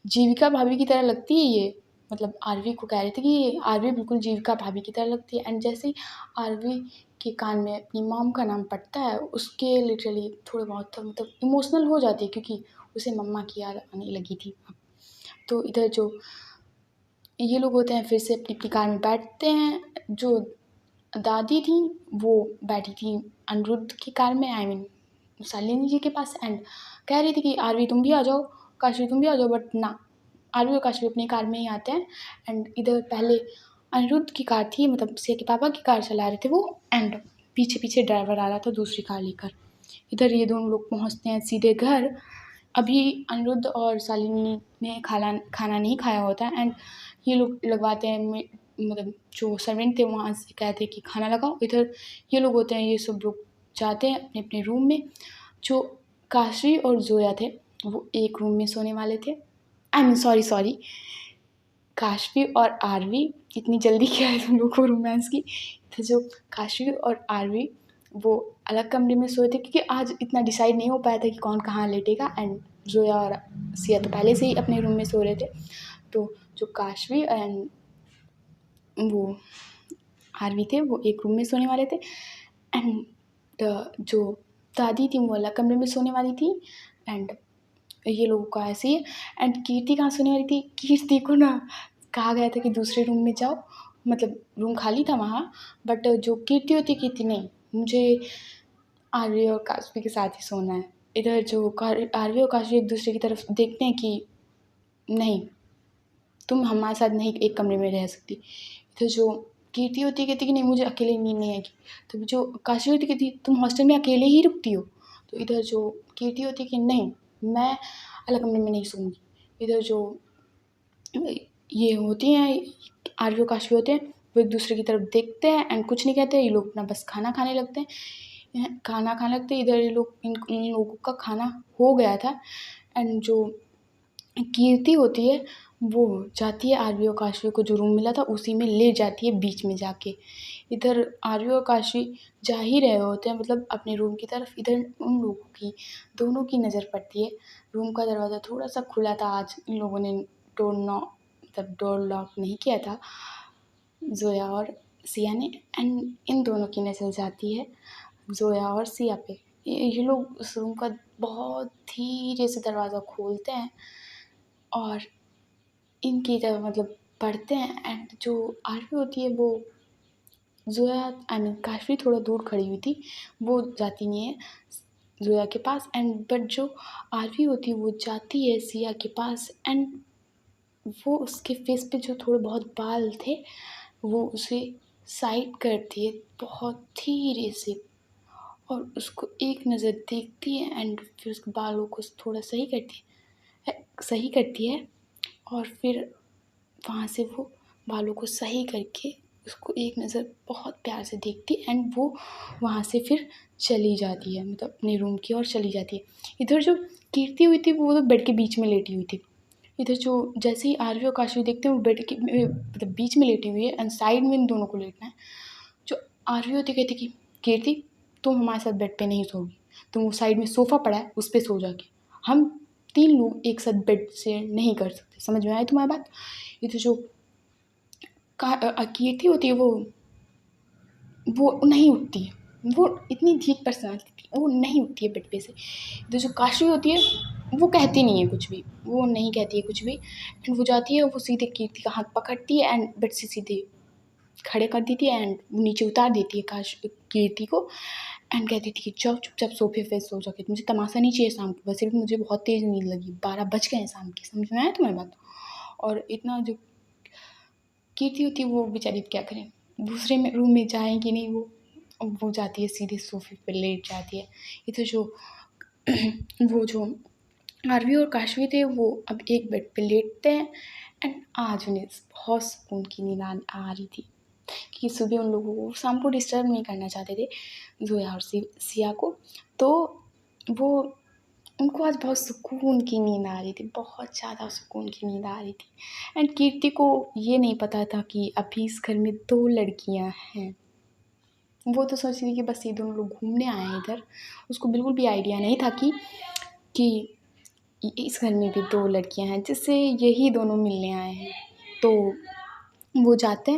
जीविका भाभी की तरह लगती है ये। मतलब आरवी को कह रहे थे कि ये आरवी बिल्कुल जीविका भाभी की तरह लगती है एंड जैसे ही आरवी के कान में अपनी मॉम का नाम पड़ता है उसके लिटरली थोड़े बहुत मतलब इमोशनल हो जाती है क्योंकि उसे मम्मा की याद आने लगी थी। तो इधर जो ये लोग होते हैं फिर से अपनी अपनी कार में बैठते हैं। जो दादी थी वो बैठी थी अनिरुद्ध की कार में आई मीन शालिनी जी के पास एंड कह रही थी कि आरवी तुम भी आ जाओ, काशवी तुम भी आ जाओ बट ना, आरवी और काशवी अपनी कार में ही आते हैं। एंड इधर पहले अनिरुद्ध की कार थी मतलब सिया के पापा की कार चला रहे थे वो एंड पीछे पीछे ड्राइवर आ रहा था दूसरी कार लेकर। इधर ये दोनों लोग पहुँचते हैं सीधे घर। अभी अनिरुद्ध और शालिनी ने खाना नहीं खाया होता है एंड ये लोग लगवाते हैं मतलब जो सर्वेंट थे वहाँ से कहते हैं कि खाना लगाओ। इधर ये लोग होते हैं ये सब लोग जाते हैं अपने अपने रूम में। जो काशवी और ज़ोया थे वो एक रूम में सोने वाले थे। आई मीन सॉरी काशवी और आरवी। इतनी जल्दी क्या है तुम लोग को रोमांस की। तो जो काशवी और आरवी वो अलग कमरे में सोए थे क्योंकि आज इतना डिसाइड नहीं हो पाया था कि कौन कहाँ लेटेगा एंड ज़ोया और सिया तो पहले से ही अपने रूम में सो रहे थे। तो जो काशवी एंड वो आरवी थे वो एक रूम में सोने वाले थे एंड जो दादी थी वो अलग कमरे में सोने वाली थी एंड ये लोगों का ऐसे ही। एंड कीर्ति कहाँ सोने वाली थी, कीर्ति को ना कहा गया था कि दूसरे रूम में जाओ मतलब रूम खाली था वहाँ बट जो कीर्ति होती कीर्ति नहीं मुझे आरवी और काशवी के साथ ही सोना है। इधर जो आरवी और काशवी एक दूसरे की तरफ देखते हैं कि नहीं तुम हमारे साथ नहीं एक कमरे में रह सकती। तो जो कीर्ति होती है कहती कि नहीं मुझे अकेले नींद नहीं आएगी। तो जो काशवी होती कहती तुम हॉस्टल में अकेले ही रुकती हो। तो इधर जो कीर्ति होती कि नहीं मैं अलग कमरे में नहीं सोऊंगी। इधर जो ये होती हैं आरवी और काशवी होते हैं वो एक दूसरे की तरफ देखते हैं एंड कुछ नहीं कहते। ये लोग अपना बस खाना खाने लगते हैं खाना खाने लगते हैं। इधर ये लोग इन लोगों का खाना हो गया था एंड जो कीर्ति होती है वो जाती है आरवी और काशवी को जो रूम मिला था उसी में ले जाती है बीच में जाके। इधर आरवी और काशवी जा ही रहे होते हैं मतलब अपने रूम की तरफ। इधर उन लोगों की दोनों की नज़र पड़ती है। रूम का दरवाज़ा थोड़ा सा खुला था आज इन लोगों ने डोर नॉक मतलब डोर लॉक नहीं किया था ज़ोया और सिया ने, एंड इन दोनों की नज़र जाती है ज़ोया और सिया पे। ये लोग उस रूम का बहुत धीरे से दरवाज़ा खोलते हैं और इनकी तरफ मतलब पढ़ते हैं, एंड जो आरवी होती है वो ज़ोया काफ़ी थोड़ा दूर खड़ी हुई थी, वो जाती नहीं है ज़ोया के पास, एंड बट जो आरवी होती है वो जाती है सिया के पास, एंड वो उसके फेस पे जो थोड़े बहुत बाल थे वो उसे साइड करती है बहुत धीरे से, और उसको एक नज़र देखती है एंड फिर उसके बालों को थोड़ा सही करती है और फिर वहाँ से वो बालों को सही करके उसको एक नज़र बहुत प्यार से देखती है, एंड वो वहाँ से फिर चली जाती है, मतलब अपने रूम की ओर चली जाती है। इधर जो कीर्ति हुई थी वो तो बेड के बीच में लेटी हुई थी। इधर जो जैसे ही आरवी और काशवी देखते हैं वो बेड के मतलब बीच में लेटी हुई है एंड साइड में इन दोनों को लेटना है। जो आरवी होती कहती कि कीर्ति तुम हमारे साथ बेड पे नहीं सोगी, तुम वो साइड में सोफ़ा पड़ा है उस पर सो जाके, हम 3 लोग एक साथ बेड शेयर नहीं कर सकते। समझ में आई तुम्हारी बात? इधर जो कीर्ति होती है वो नहीं उठती है, वो इतनी ढीठ पर्सनालिटी थी, वो नहीं उठती है बेड पे से। तो जो काशवी होती है वो कहती नहीं है कुछ भी, वो नहीं कहती है कुछ भी, एंड वो जाती है, वो सीधे कीर्ति का हाथ पकड़ती है एंड बेड से सीधे खड़े कर देती है एंड नीचे उतार देती है कीर्ति को, एंड कहती थी कि जाओ चुपचाप सोफे पे सो जाओ, मुझे तमाशा नहीं चाहिए शाम को, वैसे भी मुझे बहुत तेज़ नींद लगी, 12 बज गए हैं शाम के। समझ में आया तुम्हारी बात? और इतना जो कीर्ति होती है वो बेचारी क्या करें, दूसरे में रूम में जाएंगी नहीं वो जाती है सीधे सोफे पे लेट जाती है। ये तो जो वो जो आरवी और काशवी थे वो अब एक बेड पे लेटते हैं, एंड आज उन्हें बहुत सुकून की नींद आ रही थी कि सुबह उन लोगों को शाम को डिस्टर्ब नहीं करना चाहते थे ज़ोया और सिया को, तो वो उनको आज बहुत सुकून की नींद आ रही थी, बहुत ज़्यादा सुकून की नींद आ रही थी। एंड कीर्ति को ये नहीं पता था कि अभी इस घर में 2 लड़कियां हैं। वो तो सोच रही थी कि बस ये दोनों लोग घूमने आए हैं इधर, उसको बिल्कुल भी आइडिया नहीं था कि इस घर में भी 2 लड़कियां हैं जिससे यही दोनों मिलने आए हैं। तो वो जाती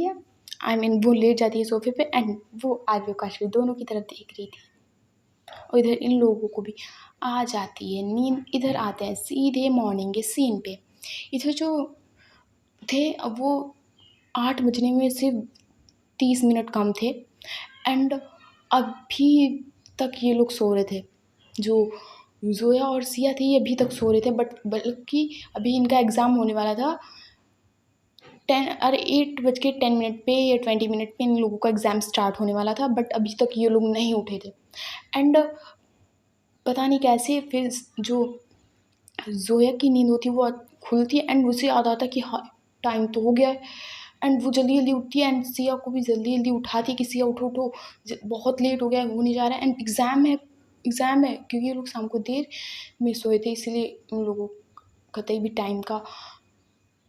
है, वो लेट जाती है सोफे पे, एंड वो आरवी और काशवी दोनों की तरफ देख रही थी, और इधर इन लोगों को भी आ जाती है नींद। इधर आते हैं सीधे मॉर्निंग के सीन पे। इधर जो थे अब वो 8 बजने में सिर्फ 30 मिनट कम थे, एंड अभी तक ये लोग सो रहे थे। जो ज़ोया और सिया थी ये अभी तक सो रहे थे, बल्कि अभी इनका एग्ज़ाम होने वाला था 8:10 पे या 20 मिनट पे इन लोगों का एग्ज़ाम स्टार्ट होने वाला था, बट अभी तक ये लोग नहीं उठे थे। एंड पता नहीं कैसे फिर जो ज़ोया की नींद होती है वो खुलती है, एंड उसे याद आता है कि हाँ टाइम तो हो गया है, एंड वो जल्दी जल्दी उठती है, एंड सिया को भी जल्दी जल्दी उठाती है कि सिया उठो उठो, बहुत लेट हो गया है, होने जा रहा है, एंड एग्ज़ाम है क्योंकि ये लोग शाम को देर में सोए थे, इसलिए उन लोगों को कतई भी टाइम का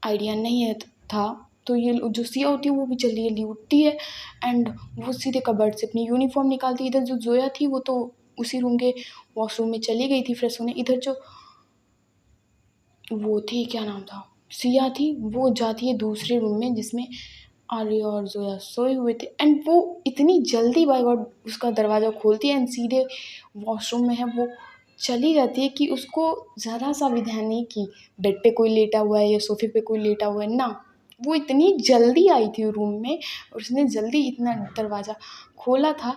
आइडिया नहीं है था। तो ये जो सिया होती है वो भी जल्दी जल्दी उठती है, एंड वो सीधे कबर्ड से अपनी यूनिफॉर्म निकालती है। इधर जो ज़ोया थी वो तो उसी रूम के वॉशरूम में चली गई थी फ्रेश होने। इधर जो वो थी, क्या नाम था, सिया थी, वो जाती है दूसरे रूम में जिसमें आर्या और ज़ोया सोए हुए थे, एंड वो इतनी जल्दी बाय गॉड उसका दरवाज़ा खोलती है एंड सीधे वॉशरूम में है वो चली जाती है कि उसको ज़रा सा भी ध्यान नहीं कि बेड पे कोई लेटा हुआ है या सोफे पे कोई लेटा हुआ है ना। वो इतनी जल्दी आई थी रूम में और उसने जल्दी इतना दरवाज़ा खोला था।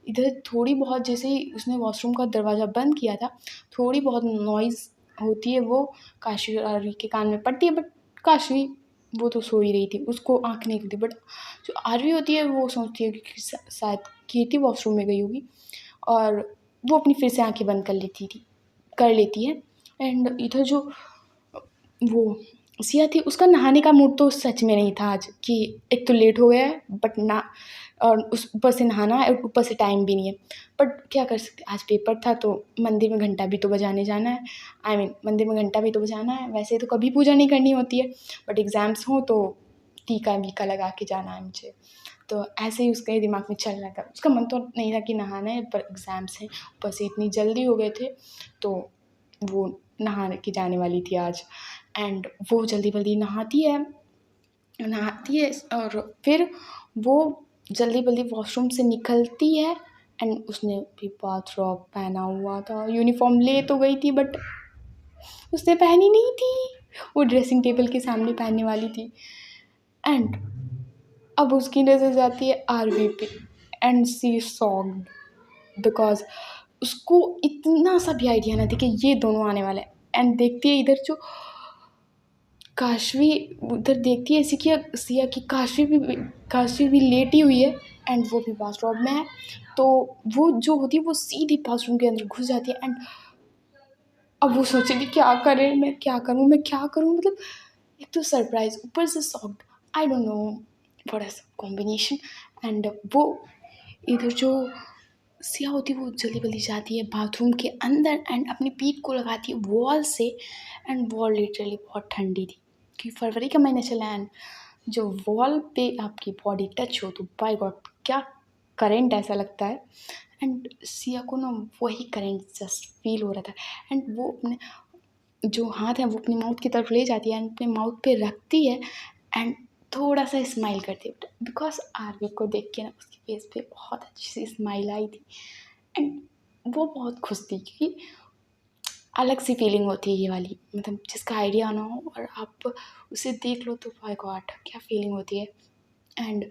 इधर थोड़ी बहुत जैसे ही उसने वॉशरूम का दरवाज़ा बंद किया था, थोड़ी बहुत नॉइज़ होती है वो काशवी और आरवी के कान में पड़ती है, बट काशवी वो तो सो ही रही थी, उसको आँख नहीं खुलती, बट जो आरवी होती है वो सोचती है कि शायद कीर्ति वॉशरूम में गई होगी, और वो अपनी फिर से आँखें बंद कर लेती है। एंड इधर जो वो सिया थी उसका नहाने का मूड तो सच में नहीं था आज, कि एक तो लेट हो गया है बट ना, और उस ऊपर से नहाना है और ऊपर से टाइम भी नहीं है, बट क्या कर सकते, आज पेपर था तो मंदिर में घंटा भी तो बजाने जाना है, मंदिर में घंटा भी तो बजाना है। वैसे तो कभी पूजा नहीं करनी होती है, बट एग्ज़ाम्स हों तो टीका वीका लगा के जाना है मुझे। तो ऐसे ही उसके दिमाग में चल रहा था, उसका मन तो नहीं था कि नहाना है, पर एग्ज़ाम्स हैं, ऊपर से इतनी जल्दी हो गए थे तो वो नहा के जाने वाली थी आज। एंड वो जल्दी जल्दी नहाती है और फिर वो जल्दी जल्दी वॉशरूम से निकलती है। एंड उसने भी बाथरॉब पहना हुआ था, यूनिफॉर्म ले तो गई थी बट उसने पहनी नहीं थी, वो ड्रेसिंग टेबल के सामने पहनने वाली थी। एंड अब उसकी नज़र जाती है आरवी पे एंड सी सॉक्ड बिकॉज उसको इतना सा भी आइडिया ना थी कि ये दोनों आने वाले हैं। एंड देखती है इधर जो काशवी, उधर देखती है सिया की काशवी भी लेटी हुई है एंड वो भी बाथरोब में है। तो वो जो होती है वो सीधी बाथरूम के अंदर घुस जाती है। एंड अब वो सोचेगी क्या करें, मैं क्या करूँ, मतलब एक तो सरप्राइज ऊपर से soft, I don't know what is combination. And वो इधर जो सिया होती है वो जल्दी जल्दी जाती है बाथरूम के अंदर एंड अपनी पीठ को लगाती है वॉल से। एंड वॉल लिटरली बहुत ठंडी थी कि फरवरी का महीना चला एंड जो वॉल पे आपकी बॉडी टच हो तो बाय गॉड क्या करंट ऐसा लगता है। एंड सिया को ना वही करंट जस्ट फील हो रहा था। एंड वो अपने जो हाथ है वो अपनी माउथ की तरफ ले जाती है एंड अपने माउथ पे रखती है एंड थोड़ा सा स्माइल करती है बिकॉज आरवी को देख के ना उसके फेस पे बहुत अच्छी सी स्माइल आई थी। एंड वो बहुत खुश थी क्योंकि अलग सी फीलिंग होती है ये वाली, मतलब जिसका आइडिया ना हो और आप उसे देख लो तो बाय गॉड क्या फीलिंग होती है। एंड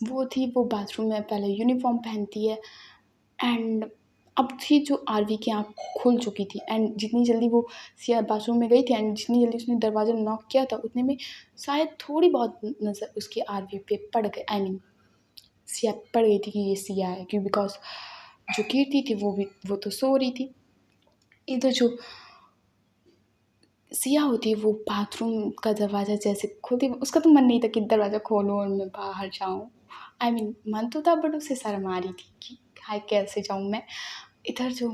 वो बाथरूम में पहले यूनिफॉर्म पहनती है एंड अब थी जो आरवी की आँख खुल चुकी थी। एंड जितनी जल्दी वो सिया बाथरूम में गई थी एंड जितनी जल्दी उसने दरवाज़ा नॉक किया था उतने में शायद थोड़ी बहुत नज़र उसकी आरवी पे पड़ गई, आई मीन सिया पड़ गई थी कि ये सिया है, क्यों बिकॉज जो कीर्ति थी वो तो सो रही थी। इधर जो सिया होती है वो बाथरूम का दरवाज़ा जैसे खोलती, उसका तो मन नहीं था कि दरवाज़ा खोलूँ और मैं बाहर जाऊँ, आई मीन मन तो था बट उसे शर्म आ रही थी कि हाय कैसे जाऊँ मैं। इधर जो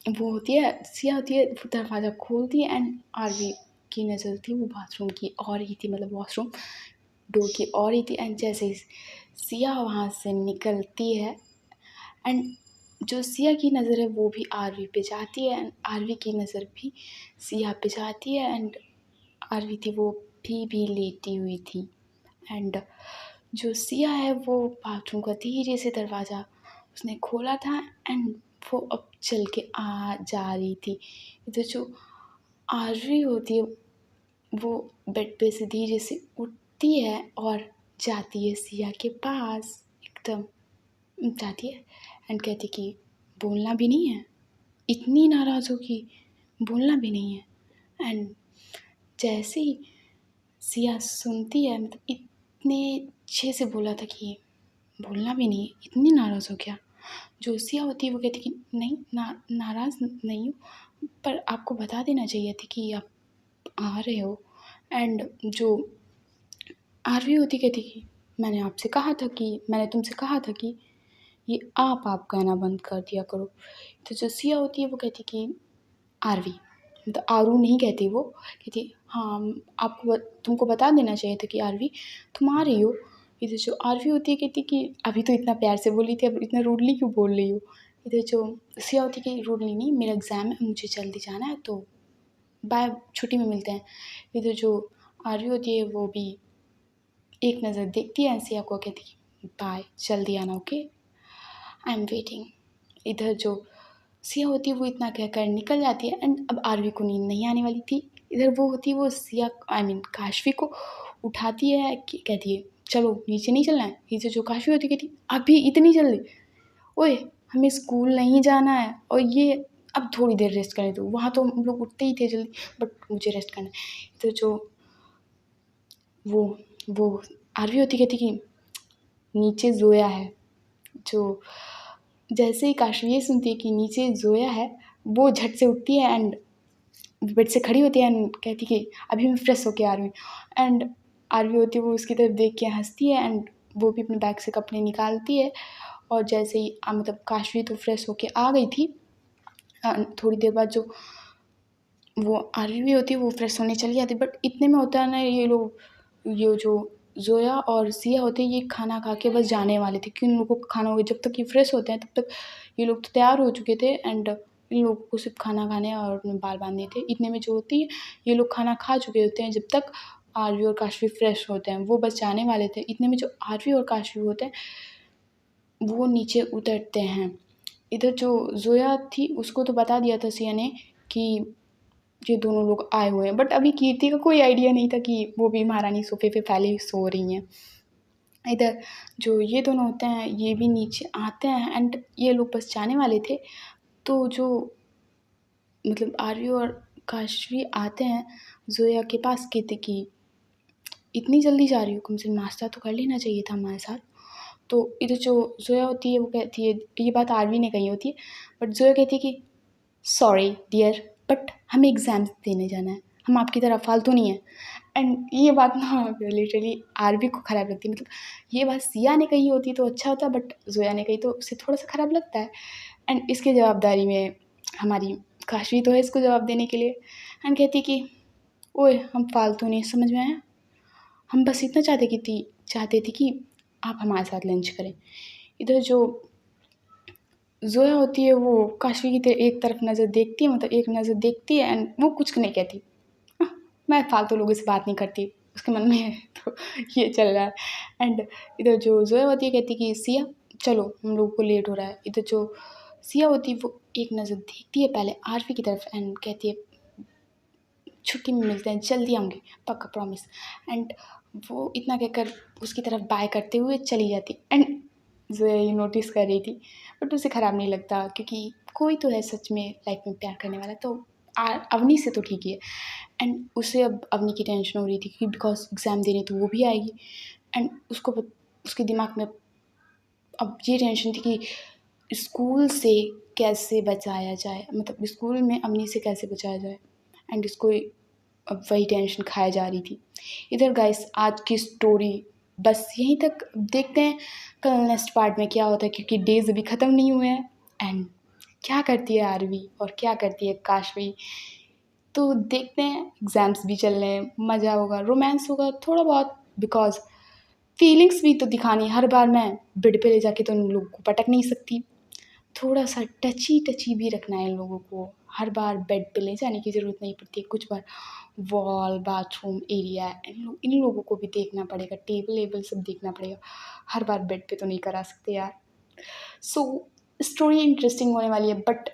वो होती है सिया होती है वो दरवाज़ा खोलती है एंड आरवी की नज़र थी वो बाथरूम की और ही थी, मतलब वॉशरूम डोर की और ही थी। एंड जैसे ही सिया वहाँ से निकलती है एंड जो सिया की नज़र है वो भी आरवी पे जाती है एंड आरवी की नज़र भी सिया पे जाती है। एंड आरवी थी वो भी लेटी हुई थी। एंड जो सिया है वो बाथरूम का धीरे से दरवाज़ा उसने खोला था एंड वो अब चल के आ जा रही थी। इधर जो आरवी होती है वो बेड पे से धीरे से उठती है और जाती है सिया के पास, एकदम जाती है एंड कहती कि बोलना भी नहीं है, इतनी नाराज़ हो कि बोलना भी नहीं है। एंड जैसे ही सिया सुनती है, मतलब इतने अच्छे से बोला था कि बोलना भी नहीं है, इतनी नाराज़ हो क्या। जो सिया होती है वो कहती कि नहीं नाराज़ नहीं हूँ, पर आपको बता देना चाहिए था कि आप आ रहे हो। एंड जो आरवी होती कहती कि मैंने तुमसे कहा था कि ये आप कहना बंद कर दिया करो। तो जो सिया होती है वो कहती कि आरवी, मतलब आरू नहीं कहती वो, कहती हाँ तुमको बता देना चाहिए था कि आरवी तुम आ रही हो। इधर जो आरवी होती है कहती कि अभी तो इतना प्यार से बोली थी, अब इतना रूडली क्यों बोल रही हो। इधर जो सिया होती कि रूडली नहीं, मेरा एग्ज़ाम है मुझे जल्दी जाना है तो बाय, छुट्टी में मिलते हैं। इधर जो आरवी होती है वो भी एक नज़र देखती है सिया को, कहती बाय जल्दी आना, ओके आई एम वेटिंग। इधर जो सिया होती है वो इतना कहकर निकल जाती है एंड अब आरवी को नींद नहीं आने वाली थी। इधर वो होती है वो सिया आई मीन काशवी को उठाती है कि कहती है चलो नीचे नहीं चलना है। इधर जो काशवी होती है कहती अभी इतनी जल्दी, ओए हमें स्कूल नहीं जाना है और ये अब थोड़ी देर रेस्ट करने दो, वहाँ तो हम लोग उठते ही थे जल्दी बट मुझे रेस्ट करना है। इधर जो वो आरवी होती कहती कि नीचे जोया है। जो जैसे ही काशवी ये सुनती है कि नीचे जोया है वो झट से उठती है एंड बेड से खड़ी होती है एंड कहती कि अभी मैं फ्रेश होके आ रही हूँ। एंड आरवी होती है वो उसकी तरफ देख के हंसती है एंड वो भी अपने बैग से कपड़े निकालती है। और जैसे ही मतलब काशवी तो फ्रेश होके आ गई थी, थोड़ी देर बाद जो वो आरवी भी होती है वो फ्रेश होने चली जाती है। बट इतने में होता है ना, ये जो जोया और सिया होते हैं ये खाना खा के बस जाने वाले थे, क्योंकि उन लोगों को खाना हो गया, जब तक ये फ्रेश होते हैं तब तक ये लोग तो तैयार हो चुके थे। एंड इन लोगों को सिर्फ खाना खाने और अपने बाल बांधने थे। इतने में जो होती है, ये लोग खाना खा चुके होते हैं जब तक आरवी और काशवी फ्रेश होते हैं। वो बस जाने वाले थे, इतने में जो आरवी और काशवी होते हैं वो नीचे उतरते हैं। इधर जो ज़ोया थी उसको तो बता दिया था सिया ने कि ये दोनों लोग आए हुए हैं, बट अभी कीर्ति का कोई आइडिया नहीं था कि वो भी महारानी सोफे पे पहले ही सो रही हैं। इधर जो ये दोनों होते हैं ये भी नीचे आते हैं एंड ये लोग बस जाने वाले थे। तो जो मतलब आरवी और काशवी आते हैं ज़ोया के पास, कहते कि इतनी जल्दी जा रही हो, कम से कम नाश्ता तो कर लेना चाहिए था हमारे साथ। तो इधर जो ज़ोया होती है वो कहती है, ये बात आरवी ने कही होती है, बट ज़ोया कहती है कि सॉरी डियर बट हमें एग्ज़ाम्स देने जाना है, हम आपकी तरह फालतू नहीं हैं। एंड ये बात ना लिटरली आरवी को ख़राब लगती है। मतलब ये बात सिया ने कही होती तो अच्छा होता, बट ज़ोया ने कही तो उसे थोड़ा-सा ख़राब लगता है। एंड इसकी जवाबदारी में हमारी काशवी तो है इसको जवाब देने के लिए। एंड कहती कि ओए हम फालतू नहीं, समझ में आया? हम बस इतना चाहते थे कि आप हमारे साथ लंच करें। इधर जो ज़ोया होती है वो काशवी की एक तरफ नज़र देखती है, मतलब एक नज़र देखती है एंड वो कुछ नहीं कहती। मैं फालतू लोगों से बात नहीं करती, उसके मन में तो ये चल रहा है। एंड इधर जो ज़ोया होती है कहती कि सिया चलो हम लोगों को लेट हो रहा है। इधर जो सिया होती है वो एक नज़र देखती है पहले आरवी की तरफ एंड कहती है छुट्टी में मिलते हैं, जल्दी आऊँगी, पक्का प्रॉमिस। एंड वो इतना कहकर उसकी तरफ बाय करते हुए चली जाती एंड ज़ोया ये नोटिस कर रही थी, बट उसे ख़राब नहीं लगता क्योंकि कोई तो है सच में लाइफ में प्यार करने वाला, तो अवनी से तो ठीक ही है। एंड उसे अब अवनी की टेंशन हो रही थी क्योंकि बिकॉज एग्ज़ाम देने तो वो भी आएगी। एंड उसके दिमाग में अब ये टेंशन थी कि स्कूल से कैसे बचाया जाए, मतलब स्कूल में अवनी से कैसे बचाया जाए। एंड इसको अब वही टेंशन खाए जा रही थी। इधर गाइस आज की स्टोरी बस यहीं तक, देखते हैं कल नेक्स्ट पार्ट में क्या होता है क्योंकि डेज़ अभी ख़त्म नहीं हुए हैं। एंड क्या करती है आरवी और क्या करती है काशवी, तो देखते हैं। एग्ज़ाम्स भी चल रहे हैं, मज़ा होगा, रोमांस होगा थोड़ा बहुत, बिकॉज़ फीलिंग्स भी तो दिखानी है। हर बार मैं बेड पे ले जाके तो उन लोगों को पटक नहीं सकती, थोड़ा-सा टची भी रखना है इन लोगों को। हर बार बेड पे ले जाने की ज़रूरत नहीं पड़ती है, कुछ बार वॉल, बाथरूम एरिया इन लोगों को भी देखना पड़ेगा, टेबल-वेबल सब देखना पड़ेगा। हर बार बेड पे तो नहीं करा सकते यार। सो स्टोरी इंटरेस्टिंग होने वाली है, बट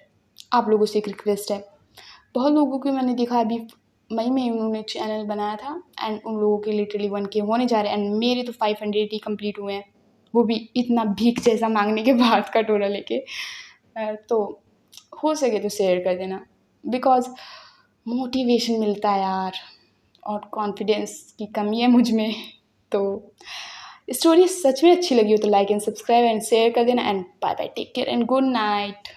आप लोगों से एक रिक्वेस्ट है, बहुत लोगों को मैंने देखा अभी मई में उन्होंने चैनल बनाया था एंड उन लोगों के लिटरली 1K होने जा रहे हैं एंड मेरे तो 500 ही कंप्लीट हुए हैं, वो भी इतना भीख जैसा मांगने के बाद कटोरा लेके। तो हो सके तो शेयर कर देना, बिकॉज़ मोटिवेशन मिलता है यार, और कॉन्फिडेंस की कमी है मुझ में। तो स्टोरी सच में अच्छी लगी हो तो like and subscribe and share कर देना and bye bye, take care and good night.